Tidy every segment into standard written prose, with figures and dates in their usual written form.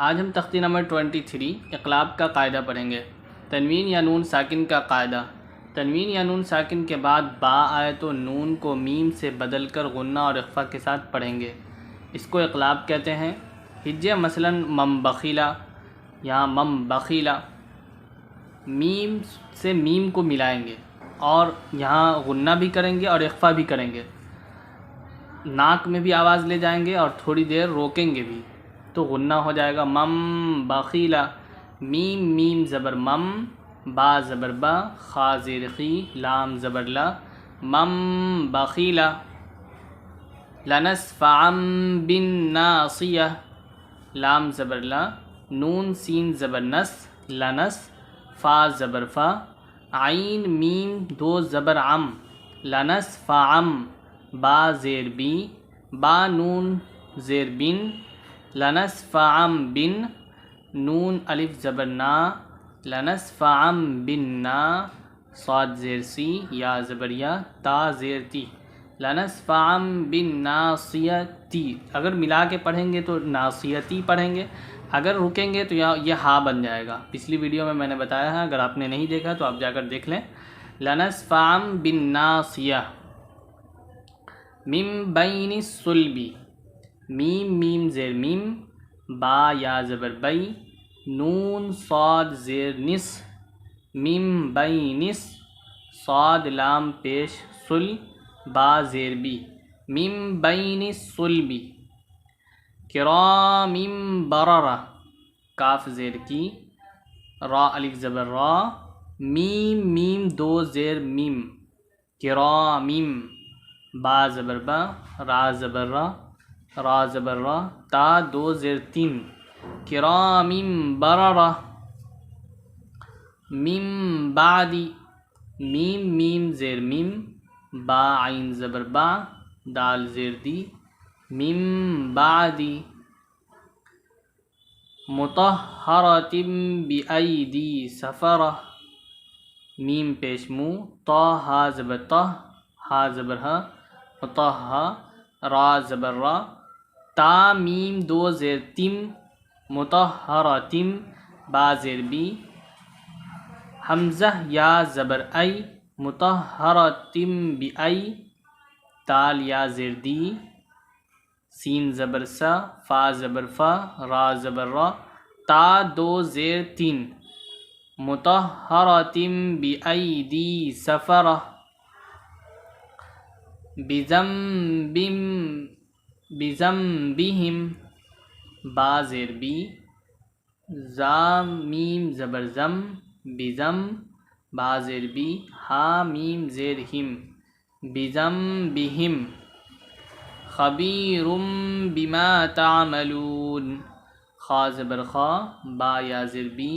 آج ہم تختی نمبر 23 اقلاب کا قاعدہ پڑھیں گے۔ تنوین یا نون ساکن کا قاعدہ۔ تنوین یا نون ساکن کے بعد با آئے تو نون کو میم سے بدل کر غنہ اور اخفا کے ساتھ پڑھیں گے، اس کو اقلاب کہتے ہیں۔ ہجے مثلاً ممبخیلا، یہاں ممبخیلا، میم سے میم کو ملائیں گے اور یہاں غنہ بھی کریں گے اور اخفا بھی کریں گے، ناک میں بھی آواز لے جائیں گے اور تھوڑی دیر روکیں گے بھی، تو غنہ ہو جائے گا مم بخیلا، میم میم زبر مم، با زبر با، خا زیر خی، لام زبر لا، مم بخیلا۔ لنسفعا بالناصیہ، لام زبر لا، نون سین زبر نس، لنس، فا زبر فا، عین میم دو زبر عم، لنسفعم، با زیر بی، با نون زیر بن، لنسفعم بن، نون الف زبر نا، لنسفعم بالنا، صاد زیر سی، یا زبر یا، تا زیر تی، لنسفعم بالناصیتی۔ اگر ملا کے پڑھیں گے تو ناصیتی پڑھیں گے، اگر رکیں گے تو یہ ہا بن جائے گا۔ پچھلی ویڈیو میں نے بتایا ہے، اگر آپ نے نہیں دیکھا تو آپ جا کر دیکھ لیں۔ لنسفعم بالناصیہ۔ من بین الصلب، میم میم زیر میم، با یا زبر بئی، نون صاد زیر نس، من بینس، صاد لام پیش صل، با زیر بی، من بین الصلب۔ کرام بررہ، کاف زیر کی، را الف زبر را، میم میم دو زیر میم، کرامیم، با زبر با، را زبر را، را زبر را، تا دو زیر تین، کرامیم بررہ۔ من بعدی، میم میم زیر میم، با عین زبر با، دال زیر دی، من بعدی۔ مطہرۃ بایدی سفرہ، میم پیش مو، طا ہا زبر طہ، ہا زبر ہا، مطہا، را زبر را، تا میم دو زیر تم، مطہرۃ، با زیر بی، حمزہ یا زبر ای، مطہرۃ بای، دال یا زیر دی، سین زبر سا، فا زبر فا، را زبر را، تا دو زیر تین، مطہرۃ بایدی سفرہ۔ بذنبہم، با زیر بی، زا میم زبر زم، بزم، با زیر بی، ہا میم زیر ہم، بذنبہم۔ خبیر بما تعملون، خا زبر خا، با یا زیر بی،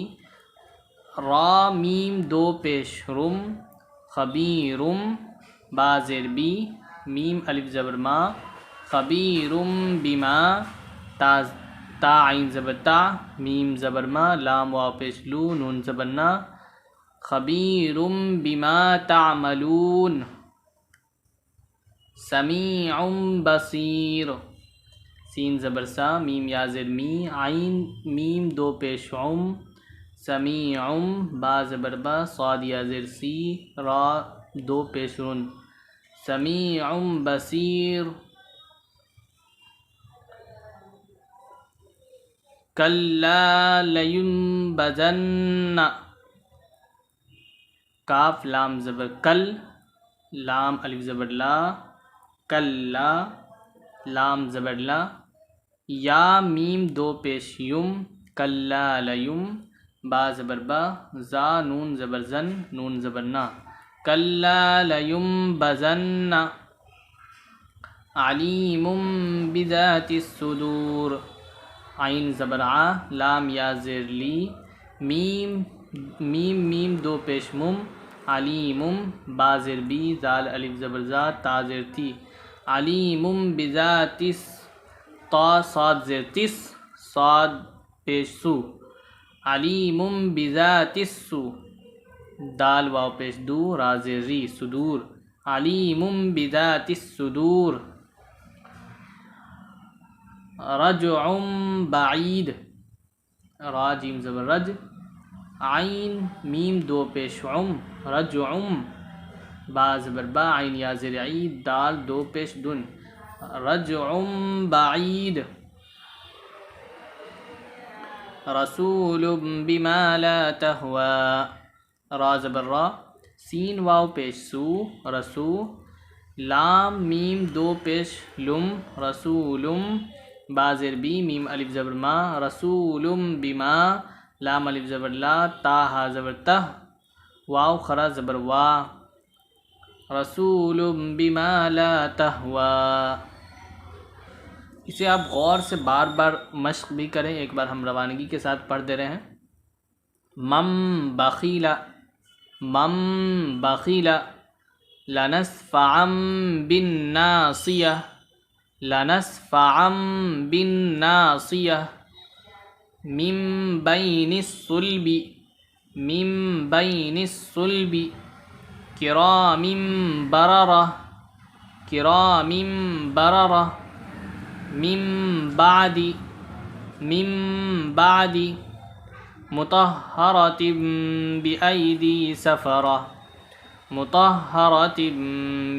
را میم دو پیش رم، خبیرم، با زیر بی، میم الف زبر ما، خبیرم بما، تا عین زبر تا، میم زبر ما، لام واو پیش لو، نون زبر نا، خبیرم بما تعملون۔ سمیع بصیر، سین زبر سا، میم یا زیر می، عین میم دو پیش عم، سمیعم، با زبر با، صاد یا زیر سی، را دو پیش رن، سمیع بصیر۔ کلا لینبذن، کاف لام زبر کل، لام الف زبر لا، کلا، لام زبر لا، یا میم دو پیش یم، کلا لیم، با زبر با، زا نون زبر زن، نون زبر نا، کلا لینبذن۔ علیم بذات الصدور، عین زبر ع، لام یا زیر لی، میم میم دو پیش مم، علیمم، با زیر بی، زال الف زبر زا، تا زیر تی، علیم بذات تا صاد زیر تس، صاد پیش سو، علیم بذات السو، دال واو پیش دو، را زیر ری، صدور، علیم بذات الصدور۔ رجع بعید، را جیم زبر رج، عین میم دو پیش عم رجعم، با زبر با عین یا زیر عید دال دو پیش دن رجعم بعید، رسول بما لا تهوى، را زبر را سین واو پیش سو رسو، لام میم دو پیش لم رسولم، با زیر بی میم الف زبر ما رسولم بما، لام الف زبر لا تا ہا زبر تہ، واو خرا زبر وا، رسول بما لا تہوى۔ اسے آپ غور سے بار بار مشق بھی کریں، ایک بار ہم روانگی کے ساتھ پڑھ دے رہے ہیں۔ مم بخیلا، مم بخیلا، لنسفعا بالناصیہ، لنسفعا بالناصیہ، من بین الصلب، من بین الصلب، کرام بررہ، کرام بررہ، من بعد، من بعد، مطہرۃ بأیدی سفرہ، مطہرۃ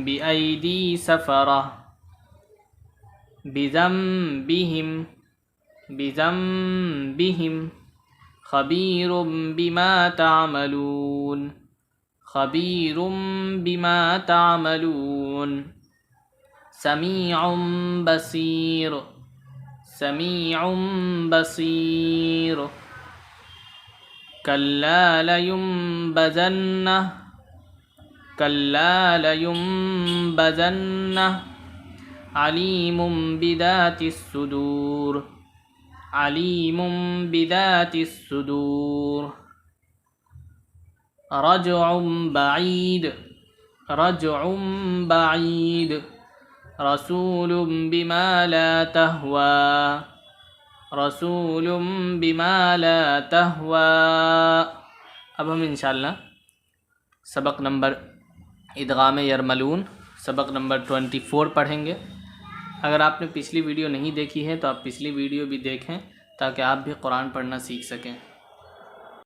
بأیدی سفرہ، بذنبہم، بذنبہم، خبیر بما تعملون، خبیر بما تعملون، سمیع بصیر، سمیع بصیر، کلا لینبذن، کلا لینبذن، علیم بذات الصدور، علیم بذات الصدور، رجع بعید، رجع بعید، رسول بما لا تہوى، رسول بما لا تہوى۔ اب ہم انشاءاللہ سبق نمبر ادغام یرملون سبق نمبر 24 پڑھیں گے۔ اگر آپ نے پچھلی ویڈیو نہیں دیکھی ہے تو آپ پچھلی ویڈیو بھی دیکھیں تاکہ آپ بھی قرآن پڑھنا سیکھ سکیں۔